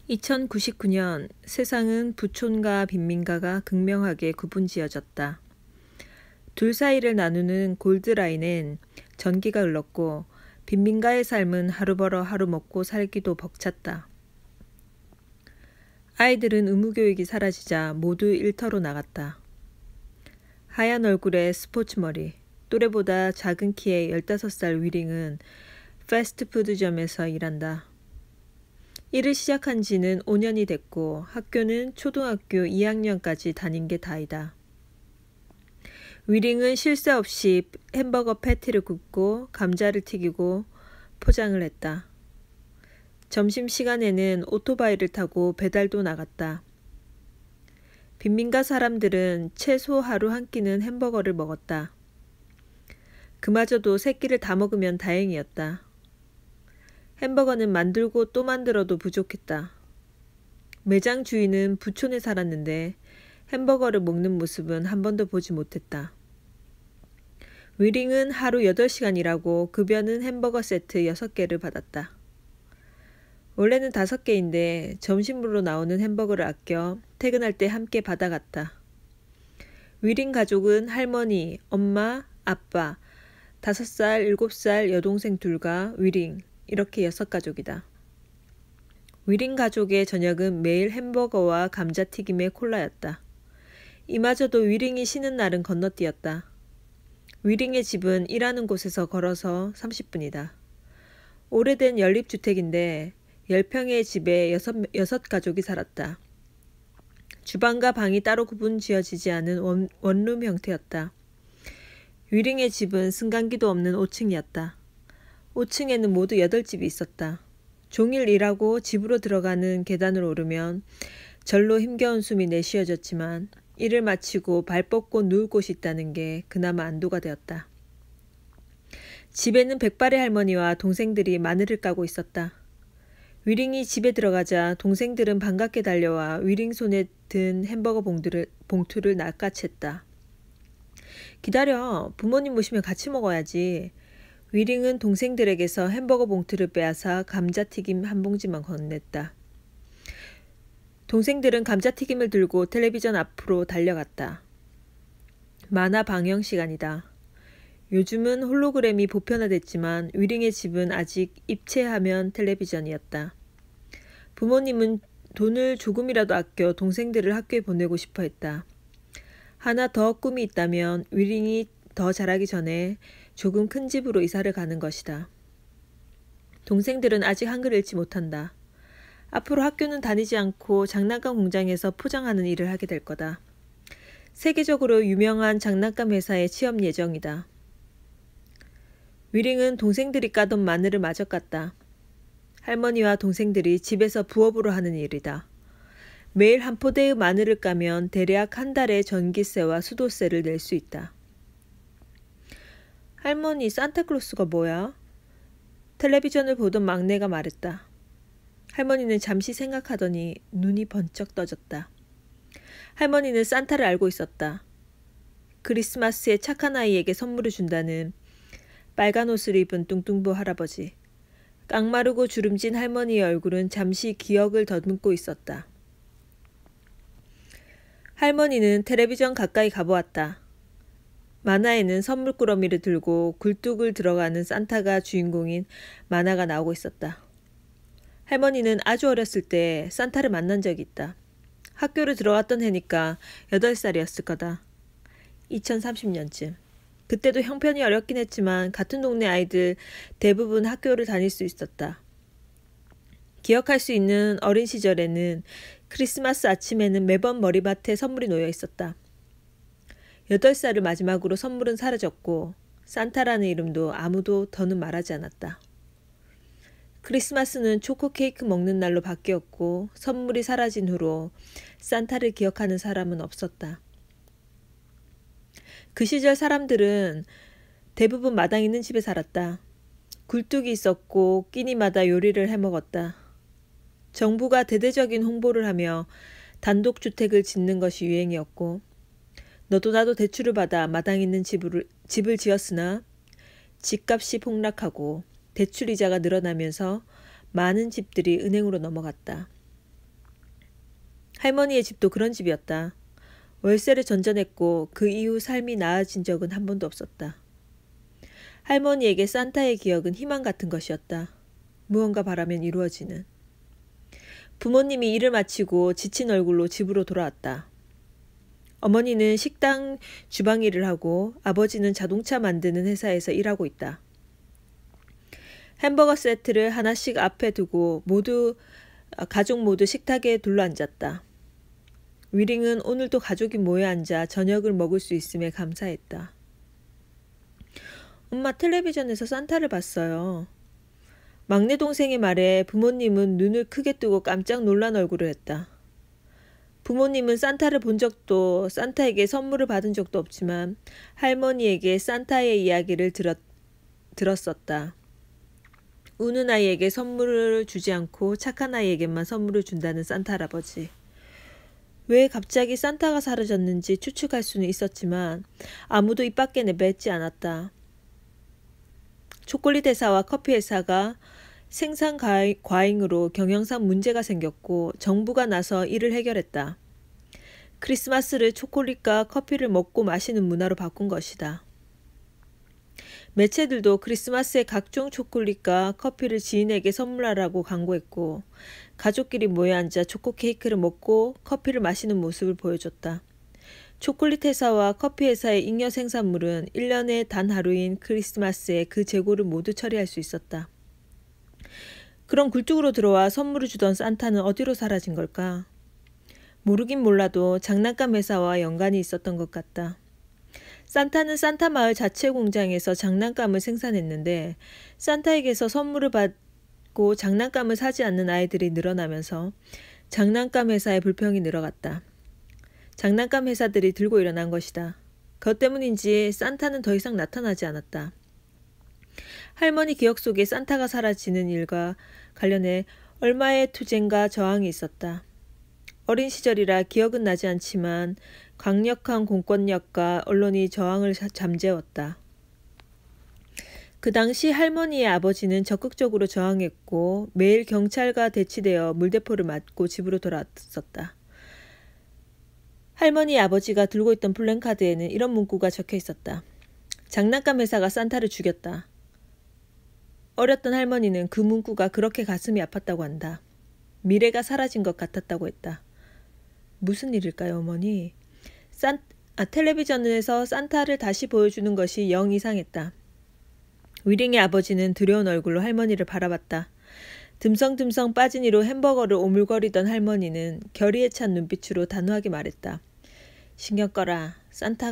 2099년 세상은 부촌과 빈민가가 극명하게 구분지어졌다. 둘 사이를 나누는 골드라인엔 전기가 흘렀고 빈민가의 삶은 하루 벌어 하루 먹고 살기도 벅찼다. 아이들은 의무교육이 사라지자 모두 일터로 나갔다. 하얀 얼굴에 스포츠 머리, 또래보다 작은 키의 15살 위링은 패스트푸드점에서 일한다. 일을 시작한 지는 5년이 됐고 학교는 초등학교 2학년까지 다닌 게 다이다. 위링은 쉴 새 없이 햄버거 패티를 굽고 감자를 튀기고 포장을 했다. 점심시간에는 오토바이를 타고 배달도 나갔다. 빈민가 사람들은 최소 하루 한 끼는 햄버거를 먹었다. 그마저도 세 끼를 다 먹으면 다행이었다. 햄버거는 만들고 또 만들어도 부족했다. 매장 주인은 부촌에 살았는데 햄버거를 먹는 모습은 한 번도 보지 못했다. 위링은 하루 8시간 일하고 급여는 햄버거 세트 6개를 받았다. 원래는 5개인데 점심으로 나오는 햄버거를 아껴 퇴근할 때 함께 받아갔다. 위링 가족은 할머니, 엄마, 아빠, 5살, 7살 여동생 둘과 위링, 이렇게 6가족이다. 위링 가족의 저녁은 매일 햄버거와 감자튀김에 콜라였다. 이마저도 위링이 쉬는 날은 건너뛰었다. 위링의 집은 일하는 곳에서 걸어서 30분이다. 오래된 연립주택인데 10평의 집에 6가족이 살았다. 주방과 방이 따로 구분 지어지지 않은 원룸 형태였다. 위링의 집은 승강기도 없는 5층이었다. 5층에는 모두 8집이 있었다. 종일 일하고 집으로 들어가는 계단을 오르면 절로 힘겨운 숨이 내쉬어졌지만 일을 마치고 발 뻗고 누울 곳이 있다는 게 그나마 안도가 되었다. 집에는 백발의 할머니와 동생들이 마늘을 까고 있었다. 위링이 집에 들어가자 동생들은 반갑게 달려와 위링 손에 든 햄버거 봉투를 낚아챘다. 기다려, 부모님 모시면 같이 먹어야지. 위링은 동생들에게서 햄버거 봉투를 빼앗아 감자튀김 한 봉지만 건넸다. 동생들은 감자튀김을 들고 텔레비전 앞으로 달려갔다. 만화 방영 시간이다. 요즘은 홀로그램이 보편화됐지만 위링의 집은 아직 입체화면 텔레비전이었다. 부모님은 돈을 조금이라도 아껴 동생들을 학교에 보내고 싶어 했다. 하나 더 꿈이 있다면 위링이 더 자라기 전에 조금 큰 집으로 이사를 가는 것이다. 동생들은 아직 한글 읽지 못한다. 앞으로 학교는 다니지 않고 장난감 공장에서 포장하는 일을 하게 될 거다. 세계적으로 유명한 장난감 회사에 취업 예정이다. 위링은 동생들이 까던 마늘을 마저 깠다. 할머니와 동생들이 집에서 부업으로 하는 일이다. 매일 한 포대의 마늘을 까면 대략 한 달의 전기세와 수도세를 낼 수 있다. 할머니, 산타클로스가 뭐야? 텔레비전을 보던 막내가 말했다. 할머니는 잠시 생각하더니 눈이 번쩍 떠졌다. 할머니는 산타를 알고 있었다. 크리스마스에 착한 아이에게 선물을 준다는 빨간 옷을 입은 뚱뚱보 할아버지. 깡마르고 주름진 할머니의 얼굴은 잠시 기억을 더듬고 있었다. 할머니는 텔레비전 가까이 가보았다. 만화에는 선물꾸러미를 들고 굴뚝을 들어가는 산타가 주인공인 만화가 나오고 있었다. 할머니는 아주 어렸을 때 산타를 만난 적이 있다. 학교를 들어왔던 해니까 8살이었을 거다. 2030년쯤. 그때도 형편이 어렵긴 했지만 같은 동네 아이들 대부분 학교를 다닐 수 있었다. 기억할 수 있는 어린 시절에는 크리스마스 아침에는 매번 머리맡에 선물이 놓여 있었다. 8살을 마지막으로 선물은 사라졌고 산타라는 이름도 아무도 더는 말하지 않았다. 크리스마스는 초코 케이크 먹는 날로 바뀌었고 선물이 사라진 후로 산타를 기억하는 사람은 없었다. 그 시절 사람들은 대부분 마당 있는 집에 살았다. 굴뚝이 있었고 끼니마다 요리를 해먹었다. 정부가 대대적인 홍보를 하며 단독주택을 짓는 것이 유행이었고 너도 나도 대출을 받아 마당 있는 집을 지었으나 집값이 폭락하고 대출 이자가 늘어나면서 많은 집들이 은행으로 넘어갔다. 할머니의 집도 그런 집이었다. 월세를 전전했고 그 이후 삶이 나아진 적은 한 번도 없었다. 할머니에게 산타의 기억은 희망 같은 것이었다. 무언가 바라면 이루어지는. 부모님이 일을 마치고 지친 얼굴로 집으로 돌아왔다. 어머니는 식당 주방 일을 하고 아버지는 자동차 만드는 회사에서 일하고 있다. 햄버거 세트를 하나씩 앞에 두고 가족 모두 식탁에 둘러앉았다. 위링은 오늘도 가족이 모여 앉아 저녁을 먹을 수 있음에 감사했다. 엄마, 텔레비전에서 산타를 봤어요. 막내 동생의 말에 부모님은 눈을 크게 뜨고 깜짝 놀란 얼굴을 했다. 부모님은 산타를 본 적도 산타에게 선물을 받은 적도 없지만 할머니에게 산타의 이야기를 들었었다. 우는 아이에게 선물을 주지 않고 착한 아이에게만 선물을 준다는 산타 할아버지. 왜 갑자기 산타가 사라졌는지 추측할 수는 있었지만 아무도 입 밖에 내뱉지 않았다. 초콜릿 회사와 커피 회사가 생산 과잉으로 경영상 문제가 생겼고 정부가 나서 이를 해결했다. 크리스마스를 초콜릿과 커피를 먹고 마시는 문화로 바꾼 것이다. 매체들도 크리스마스에 각종 초콜릿과 커피를 지인에게 선물하라고 광고했고 가족끼리 모여 앉아 초코 케이크를 먹고 커피를 마시는 모습을 보여줬다. 초콜릿 회사와 커피 회사의 잉여 생산물은 1년에 단 하루인 크리스마스에 그 재고를 모두 처리할 수 있었다. 그런 굴뚝으로 들어와 선물을 주던 산타는 어디로 사라진 걸까? 모르긴 몰라도 장난감 회사와 연관이 있었던 것 같다. 산타는 산타 마을 자체 공장에서 장난감을 생산했는데 산타에게서 선물을 받고 장난감을 사지 않는 아이들이 늘어나면서 장난감 회사의 불평이 늘어갔다. 장난감 회사들이 들고 일어난 것이다. 그것 때문인지 산타는 더 이상 나타나지 않았다. 할머니 기억 속에 산타가 사라지는 일과 관련해 얼마의 투쟁과 저항이 있었다. 어린 시절이라 기억은 나지 않지만 강력한 공권력과 언론이 저항을 잠재웠다. 그 당시 할머니의 아버지는 적극적으로 저항했고 매일 경찰과 대치되어 물대포를 맞고 집으로 돌아왔었다. 할머니의 아버지가 들고 있던 플랜카드에는 이런 문구가 적혀 있었다. 장난감 회사가 산타를 죽였다. 어렸던 할머니는 그 문구가 그렇게 가슴이 아팠다고 한다. 미래가 사라진 것 같았다고 했다. 무슨 일일까요, 어머니? 텔레비전에서 산타를 다시 보여주는 것이 영 이상했다. 위링의 아버지는 두려운 얼굴로 할머니를 바라봤다. 듬성듬성 빠진 이로 햄버거를 오물거리던 할머니는 결의에 찬 눈빛으로 단호하게 말했다. 신경 꺼라. 산타